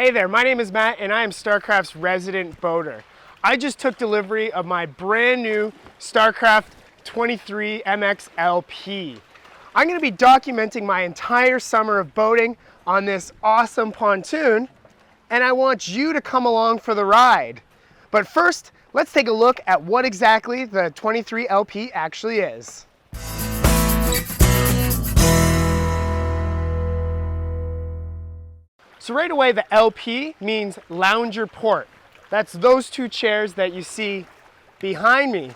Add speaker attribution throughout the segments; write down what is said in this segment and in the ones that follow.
Speaker 1: Hey there, my name is Matt and I am StarCraft's resident boater. I just took delivery of my brand new StarCraft 23 MX LP. I'm going to be documenting my entire summer of boating on this awesome pontoon, and I want you to come along for the ride. But first, let's take a look at what exactly the 23 LP actually is. So right away, the LP means lounger port. That's those two chairs that you see behind me.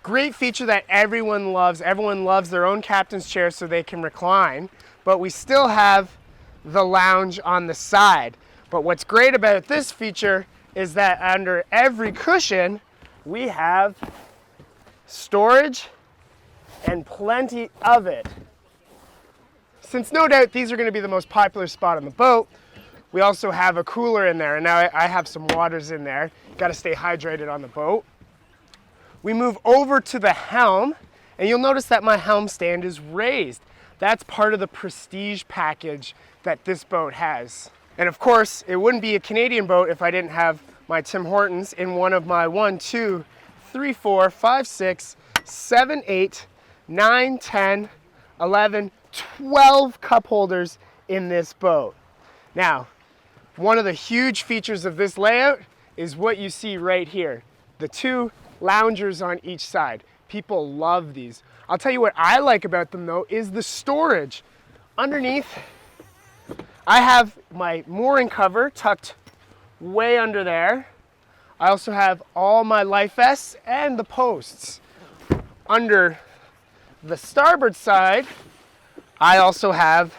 Speaker 1: Great feature that everyone loves. Everyone loves their own captain's chair so they can recline, but we still have the lounge on the side. But what's great about this feature is that under every cushion, we have storage and plenty of it. Since no doubt these are going to be the most popular spot on the boat, we also have a cooler in there, and now I have some waters in there. Got to stay hydrated on the boat. We move over to the helm, and you'll notice that my helm stand is raised. That's part of the prestige package that this boat has. And of course, it wouldn't be a Canadian boat if I didn't have my Tim Hortons in one of my 1, 2, 3, 4, 5, 6, 7, 8, 9, 10, 11, 12 cup holders in this boat. Now, one of the huge features of this layout is what you see right here. The two loungers on each side. People love these. I'll tell you what I like about them though is the storage. Underneath, I have my mooring cover tucked way under there. I also have all my life vests and the posts. Under the starboard side, I also have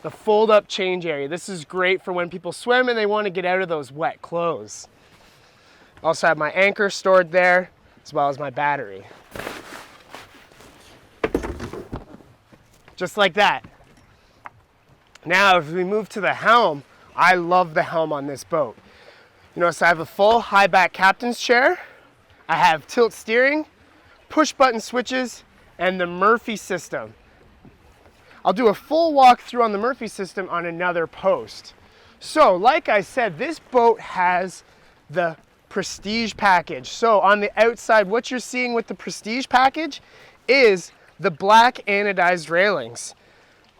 Speaker 1: the fold-up change area. This is great for when people swim and they want to get out of those wet clothes. Also have my anchor stored there, as well as my battery. Just like that. Now, if we move to the helm, I love the helm on this boat. You notice I have a full high back captain's chair. I have tilt steering, push button switches, and the Murphy system. I'll do a full walkthrough on the Murphy system on another post. So, like I said, this boat has the Prestige package. So on the outside, what you're seeing with the Prestige package is the black anodized railings.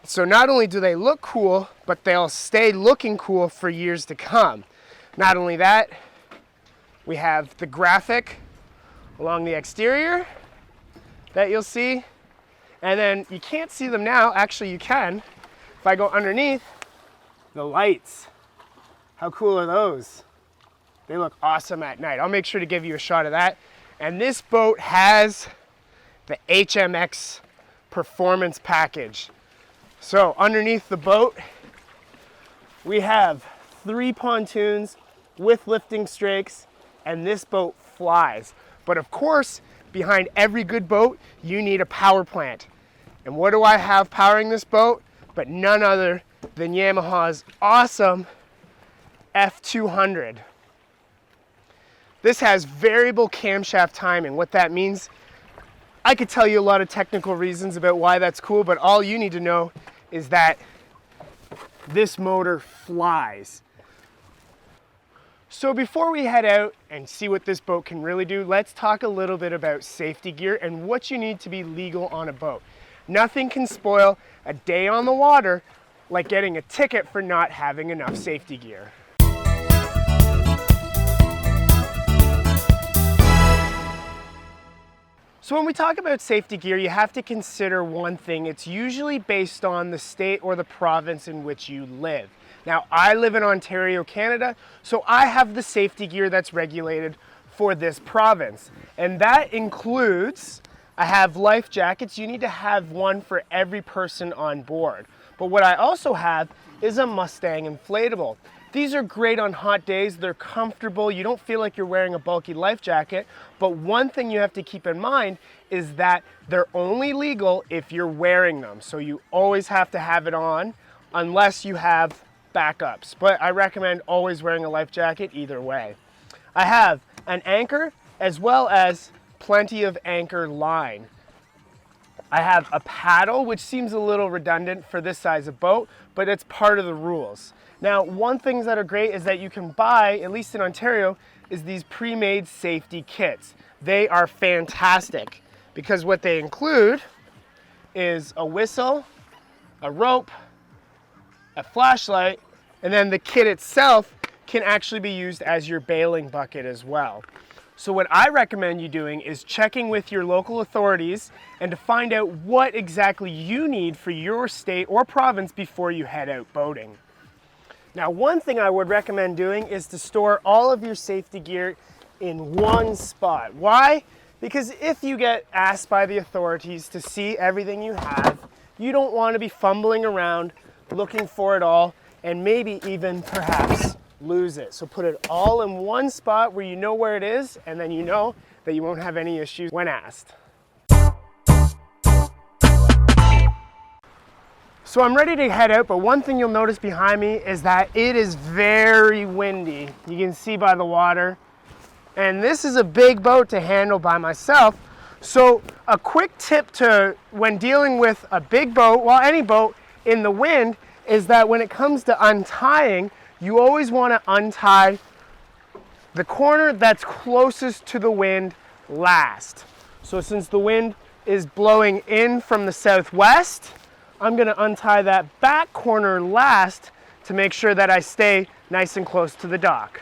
Speaker 1: So not only do they look cool, but they'll stay looking cool for years to come. Not only that, we have the graphic along the exterior that you'll see. And then you can't see them now, actually you can. If I go underneath, the lights. How cool are those? They look awesome at night. I'll make sure to give you a shot of that. And this boat has the HMX performance package. So underneath the boat, we have 3 pontoons with lifting strakes, and this boat flies. But of course, behind every good boat, you need a power plant. And what do I have powering this boat? But none other than Yamaha's awesome F200. This has variable camshaft timing. What that means, I could tell you a lot of technical reasons about why that's cool, but all you need to know is that this motor flies. So before we head out and see what this boat can really do, let's talk a little bit about safety gear and what you need to be legal on a boat. Nothing can spoil a day on the water like getting a ticket for not having enough safety gear. So when we talk about safety gear, you have to consider one thing. It's usually based on the state or the province in which you live. Now, I live in Ontario, Canada, so I have the safety gear that's regulated for this province. And that includes, I have life jackets. You need to have one for every person on board. But what I also have is a Mustang inflatable. These are great on hot days. They're comfortable. You don't feel like you're wearing a bulky life jacket. But one thing you have to keep in mind is that they're only legal if you're wearing them. So you always have to have it on unless you have backups. But I recommend always wearing a life jacket either way. I have an anchor as well as plenty of anchor line. I have a paddle, which seems a little redundant for this size of boat, but it's part of the rules. Now, one thing that are great is that you can buy, at least in Ontario, is these pre-made safety kits. They are fantastic because what they include is a whistle, a rope, a flashlight, and then the kit itself can actually be used as your bailing bucket as well. So what I recommend you doing is checking with your local authorities and to find out what exactly you need for your state or province before you head out boating. Now, one thing I would recommend doing is to store all of your safety gear in one spot. Why? Because if you get asked by the authorities to see everything you have, you don't want to be fumbling around looking for it all and maybe even perhaps lose it. So put it all in one spot where you know where it is, and then you know that you won't have any issues when asked. So I'm ready to head out, but one thing you'll notice behind me is that it is very windy. You can see by the water. And this is a big boat to handle by myself. So a quick tip to when dealing with a big boat, well, any boat in the wind, is that when it comes to untying, you always want to untie the corner that's closest to the wind last. So since the wind is blowing in from the southwest, I'm going to untie that back corner last to make sure that I stay nice and close to the dock.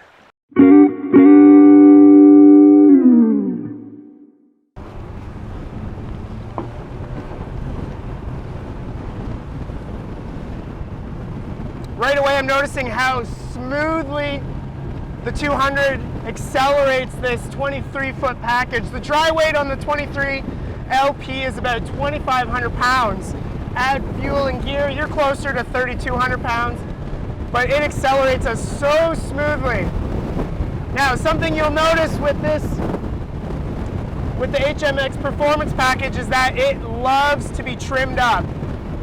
Speaker 1: Right away I'm noticing how smoothly the 200 accelerates this 23-foot package. The dry weight on the 23 LP is about 2,500 pounds. Add fuel and gear, you're closer to 3,200 pounds, but it accelerates us so smoothly. Now, something you'll notice with the HMX Performance package is that it loves to be trimmed up.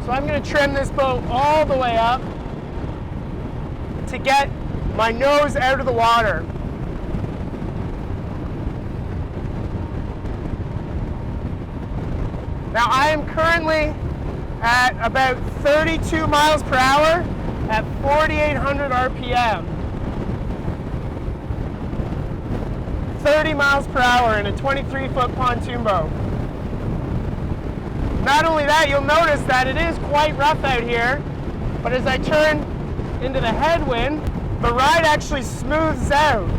Speaker 1: So I'm going to trim this boat all the way up to get my nose out of the water. Now, I am currently at about 32 miles per hour at 4,800 RPM. 30 miles per hour in a 23-foot pontoon boat. Not only that, you'll notice that it is quite rough out here, but as I turn into the headwind, the ride actually smooths out.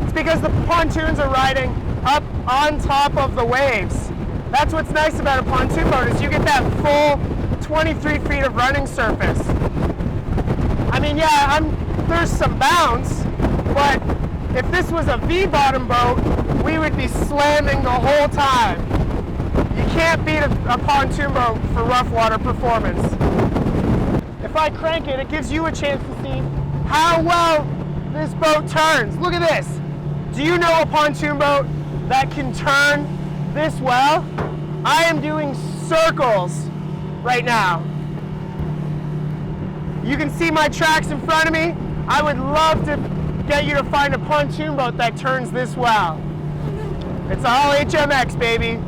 Speaker 1: It's because the pontoons are riding up on top of the waves. That's what's nice about a pontoon boat, is you get that full 23 feet of running surface. I mean, yeah, there's some bounce, but if this was a V-bottom boat, we would be slamming the whole time. You can't beat a pontoon boat for rough water performance. If I crank it, it gives you a chance to see how well this boat turns. Look at this. Do you know a pontoon boat that can turn this well? I am doing circles right now. You can see my tracks in front of me. I would love to get you to find a pontoon boat that turns this well. It's all HMX, baby.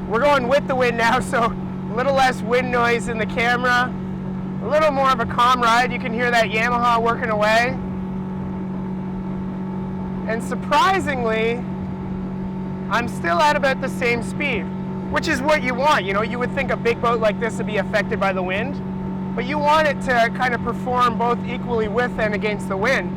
Speaker 1: We're going with the wind now, so a little less wind noise in the camera. A little more of a calm ride. You can hear that Yamaha working away. And surprisingly, I'm still at about the same speed, which is what you want. You know, you would think a big boat like this would be affected by the wind, but you want it to kind of perform both equally with and against the wind.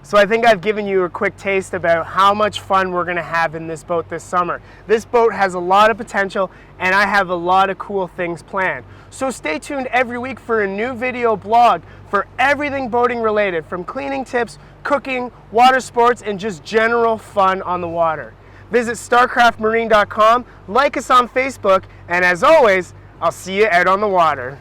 Speaker 1: So I think I've given you a quick taste about how much fun we're going to have in this boat this summer. This boat has a lot of potential, and I have a lot of cool things planned. So stay tuned every week for a new video blog for everything boating related, from cleaning tips, cooking, water sports, and just general fun on the water. Visit StarcraftMarine.com, like us on Facebook, and as always, I'll see you out on the water.